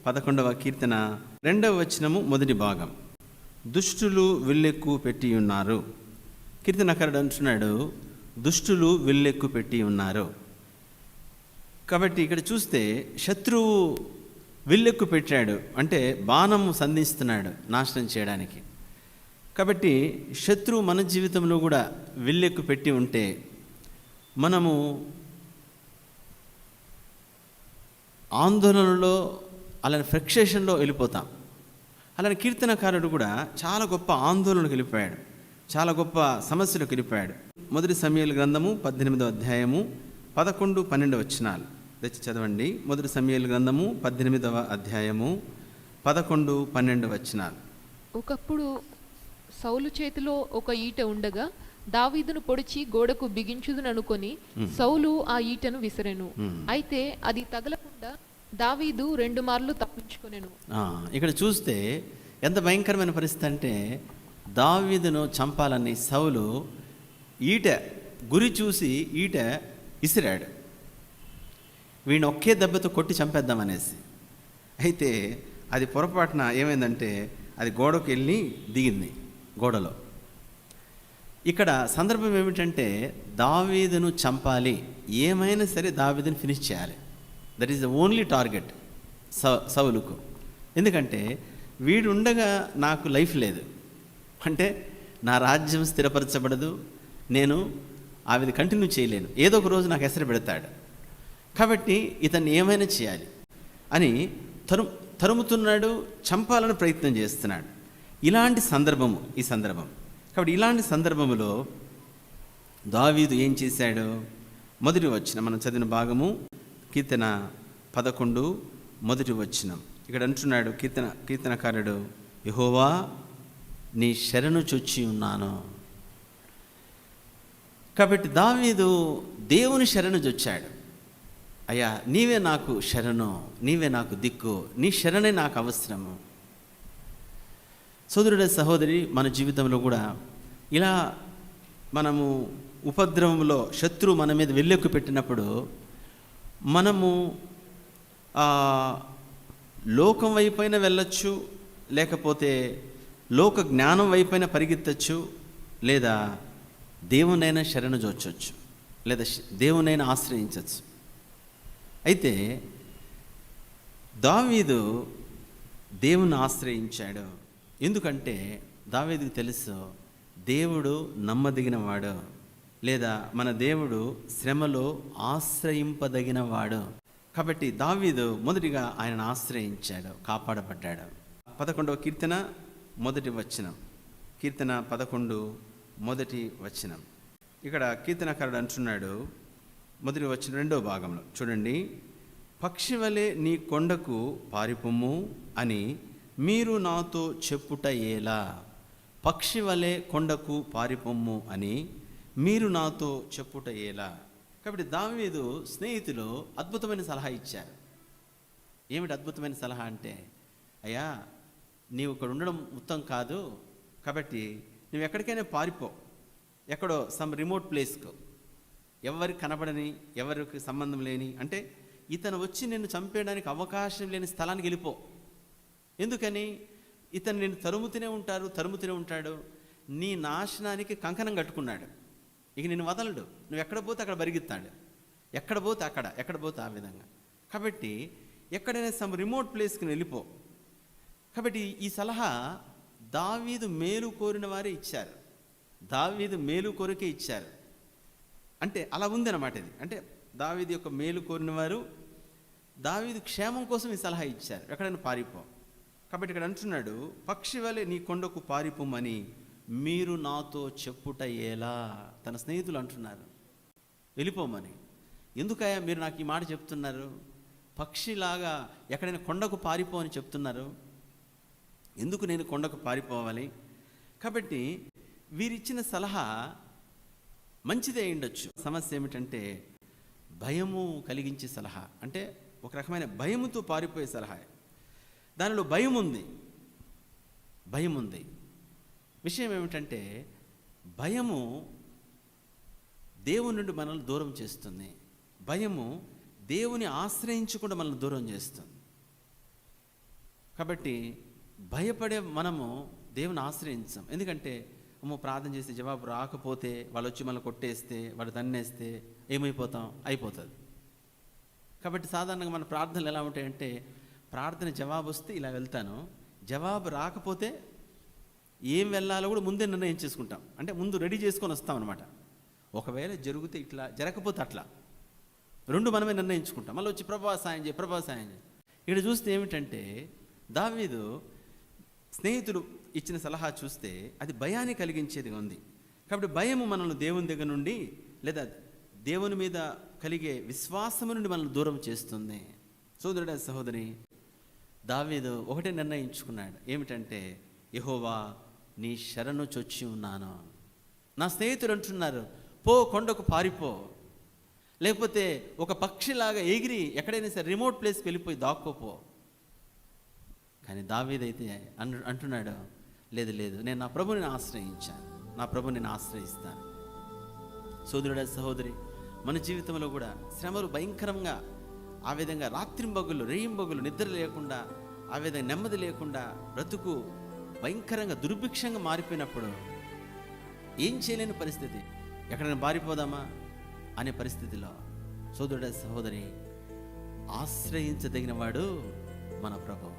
11వ కీర్తన 2వ వచనము మొదటి భాగం. దుష్టులు విల్లెక్కు పెట్టి ఉన్నారు. కీర్తనకారుడు అంటున్నాడు, దుష్టులు విల్లెక్కు పెట్టి ఉన్నారు. కాబట్టి ఇక్కడ చూస్తే శత్రువు విల్లెక్కు పెట్టాడు, అంటే బాణము సంధిస్తున్నాడు నాశనం చేయడానికి. కాబట్టి శత్రువు మన జీవితంలో కూడా విల్లెక్కు పెట్టి ఉంటే మనము ఆందోళనలో అలానే ఫ్రస్ట్రేషన్లో వెళ్ళిపోతాం. అలానే కీర్తనకారుడు కూడా చాలా గొప్ప ఆందోళనకు వెళ్ళిపోయాడు, చాలా గొప్ప సమస్యలకు వెళ్ళిపోయాడు. మొదటి సమూయేలు గ్రంథము 18వ అధ్యాయము 11, 12 వచనాలు తెచ్చి చదవండి. మొదటి సమూయేలు గ్రంథము 18వ అధ్యాయము 11, 12 వచనాలు. ఒకప్పుడు సౌలు చేతిలో ఒక ఈట ఉండగా దావీదును పొడిచి గోడకు బిగించుదుననుకొని సౌలు ఆ ఈటను విసిరెను. అయితే అది తగలకుండా దావీదు 2 మార్లు తప్పించుకొనెను. ఇక్కడ చూస్తే ఎంత భయంకరమైన పరిస్థితి అంటే, దావీదును చంపాలని సౌలు ఈట గురి చూసి ఈట విసిరాడు, వీడిని ఒకే దెబ్బతో కొట్టి చంపేద్దామనేసి. అయితే అది పొరపాటున ఏమైందంటే అది గోడకు వెళ్ళి దిగింది, గోడలో. ఇక్కడ సందర్భం ఏమిటంటే దావీదును చంపాలి, ఏమైనా సరే దావీదును ఫినిష్ చేయాలి. That is the only target సౌలుకు. ఎందుకంటే వీడు ఉండగా నాకు లైఫ్ లేదు, అంటే నా రాజ్యం స్థిరపరచబడదు, నేను ఆ విధంగా కంటిన్యూ చేయలేను, ఏదో ఒక రోజు నాకు ఎసరు పెడతాడు. కాబట్టి ఇతన్ని ఏమైనా చేయాలి అని తరుముతున్నాడు, చంపాలని ప్రయత్నం చేస్తున్నాడు. ఇలాంటి సందర్భము ఈ సందర్భం. కాబట్టి ఇలాంటి సందర్భములో దావీదు ఏం చేశాడు? మొదటి వచనం మనం చదివిన భాగము కీర్తన 11 మొదటి వచనం. ఇక్కడ అంటున్నాడు కీర్తనకారుడు, యెహోవా నీ శరణు చొచ్చి ఉన్నాను. కాబట్టి దావీదు దేవుని శరణు చొచ్చాడు. అయ్యా నీవే నాకు శరణు, నీవే నాకు దిక్కు, నీ శరణే నాకు అవసరము. సోదరుడ సహోదరి, మన జీవితంలో కూడా ఇలా మనము ఉపద్రవంలో శత్రువు మన మీద వెల్లెక్కు పెట్టినప్పుడు మనము లోకం వైపైన వెళ్ళొచ్చు, లేకపోతే లోక జ్ఞానం వైపైన పరిగెత్తచ్చు, లేదా దేవునైనా శరణు జోచవచ్చు, లేదా దేవునైనా ఆశ్రయించవచ్చు. అయితే దావీదు దేవుని ఆశ్రయించాడు. ఎందుకంటే దావీదుకు తెలుసు, దేవుడు నమ్మదగినవాడు, లేదా మన దేవుడు శ్రమలో ఆశ్రయింపదగినవాడు. కాబట్టి దావీదు మొదటిగా ఆయనను ఆశ్రయించాడు, కాపాడబడ్డాడు. 11వ కీర్తన మొదటి వచనం. కీర్తన 11 మొదటి వచనం. ఇక్కడ కీర్తనకారుడు అంటున్నాడు, మొదటి వచనం 2వ భాగంలో చూడండి, పక్షివలే నీ కొండకు పారిపొమ్ము అని మీరు నాతో చెప్పుట ఏలా. పక్షి వలె కొండకు పారిపొమ్ము అని మీరు నాతో చెప్పుట ఏలా. కాబట్టి దావీదు స్నేహితులు అద్భుతమైన సలహా ఇచ్చారు. ఏమిటి అద్భుతమైన సలహా అంటే, అయ్యా నీవు ఇక్కడ ఉండడం ఉత్తమం కాదు, కాబట్టి నువ్వు ఎక్కడికైనా పారిపో, ఎక్కడో సమ్ రిమోట్ ప్లేస్కు, ఎవరికి కనబడని, ఎవరికి సంబంధం లేని, అంటే ఇతను వచ్చి నిన్ను చంపేయడానికి అవకాశం లేని స్థలానికి వెళ్ళిపో. ఎందుకని? ఇతను నేను తరుముతూనే ఉంటాడు, నీ నాశనానికి కంకణం కట్టుకున్నాడు. ఇక నిన్ను వదలడు, నువ్వు ఎక్కడ పోతే అక్కడ పరిగెత్తాడు, ఎక్కడ పోతే ఆ విధంగా. కాబట్టి ఎక్కడైనా సమ్ రిమోట్ ప్లేస్కి వెళ్ళిపో. కాబట్టి ఈ సలహా దావీదు మేలు కోరిన వారే ఇచ్చారు, దావీదు మేలు కోరికే ఇచ్చారు. అంటే అలా ఉంది అన్నమాట ఇది. అంటే దావీదు యొక్క మేలు కోరిన వారు దావీదు క్షేమం కోసం ఈ సలహా ఇచ్చారు, ఎక్కడైనా పారిపో. కాబట్టి ఇక్కడ అంటున్నాడు, పక్షి వలె నీ కొండకు పారిపోమని మీరు నాతో చెప్పుట ఎలా. తన స్నేహితులు అంటున్నారు వెళ్ళిపోమని. ఎందుకయ్యా మీరు నాకు ఈ మాట చెప్తున్నారు? పక్షిలాగా ఎక్కడైనా కొండకు పారిపో అని చెప్తున్నారు, ఎందుకు నేను కొండకు పారిపోవాలి? కాబట్టి వీరిచ్చిన సలహా మంచిదే అయ్యుండొచ్చు. సమస్య ఏమిటంటే భయము కలిగించే సలహా, అంటే ఒక రకమైన భయముతో పారిపోయే సలహా. దానిలో భయం ఉంది. విషయం ఏమిటంటే భయము దేవుని నుండి మనల్ని దూరం చేస్తుంది. భయము దేవుని ఆశ్రయించకుండా మనల్ని దూరం చేస్తుంది. కాబట్టి భయపడే మనము దేవుని ఆశ్రయించాం. ఎందుకంటే ప్రార్థన చేస్తే జవాబు రాకపోతే, వాళ్ళు వచ్చి మళ్ళీ కొట్టేస్తే, వాడు తన్నేస్తే ఏమైపోతాం, అయిపోతుంది. కాబట్టి సాధారణంగా మన ప్రార్థనలు ఎలా ఉంటాయంటే, ప్రార్థన జవాబు వస్తే ఇలా వెళ్తాను, జవాబు రాకపోతే ఏం వెళ్ళాలో కూడా ముందే నిర్ణయం చేసుకుంటాం. అంటే ముందు రెడీ చేసుకొని వస్తాం అనమాట. ఒకవేళ జరిగితే ఇట్లా, జరగకపోతే అట్లా, రెండు మనమే నిర్ణయించుకుంటాం. మళ్ళీ వచ్చి ప్రభా సాయం చేయి, ప్రభా సాయం చేయి. ఇక్కడ చూస్తే ఏమిటంటే, దావీదు స్నేహితుడు ఇచ్చిన సలహా చూస్తే అది భయాన్ని కలిగించేదిగా ఉంది. కాబట్టి భయము మనల్ని దేవుని దగ్గర నుండి, లేదా దేవుని మీద కలిగే విశ్వాసము నుండి మనల్ని దూరం చేస్తుంది. సోదరుడా, సహోదరి, దావీదు ఒకటే నిర్ణయించుకున్నాడు. ఏమిటంటే, యెహోవా నీ శరణు చొచ్చి ఉన్నాను. నా స్నేహితుడు అంటున్నారు, పో కొండకు పారిపో, లేకపోతే ఒక పక్షిలాగా ఎగిరి ఎక్కడైనా సరే రిమోట్ ప్లేస్కి వెళ్ళిపోయి దాక్కోపో. కానీ దావీదైతే అంటున్నాడు, లేదు లేదు, నేను నా ప్రభుని ఆశ్రయించాను, నా ప్రభుని నేను ఆశ్రయిస్తాను. సోదరుడా, సహోదరి, మన జీవితంలో కూడా శ్రమలు భయంకరంగా, ఆ విధంగా రాత్రింబగులు రేయింబగులు నిద్ర లేకుండా, ఆ విధంగా నెమ్మది లేకుండా బ్రతుకు భయంకరంగా దుర్భిక్షంగా మారిపోయినప్పుడు ఏం చేయలేని పరిస్థితి, ఎక్కడైనా పారిపోదామా అనే పరిస్థితిలో, సోదరుడా, సహోదరి, ఆశ్రయించదగిన వాడు మన ప్రభువు.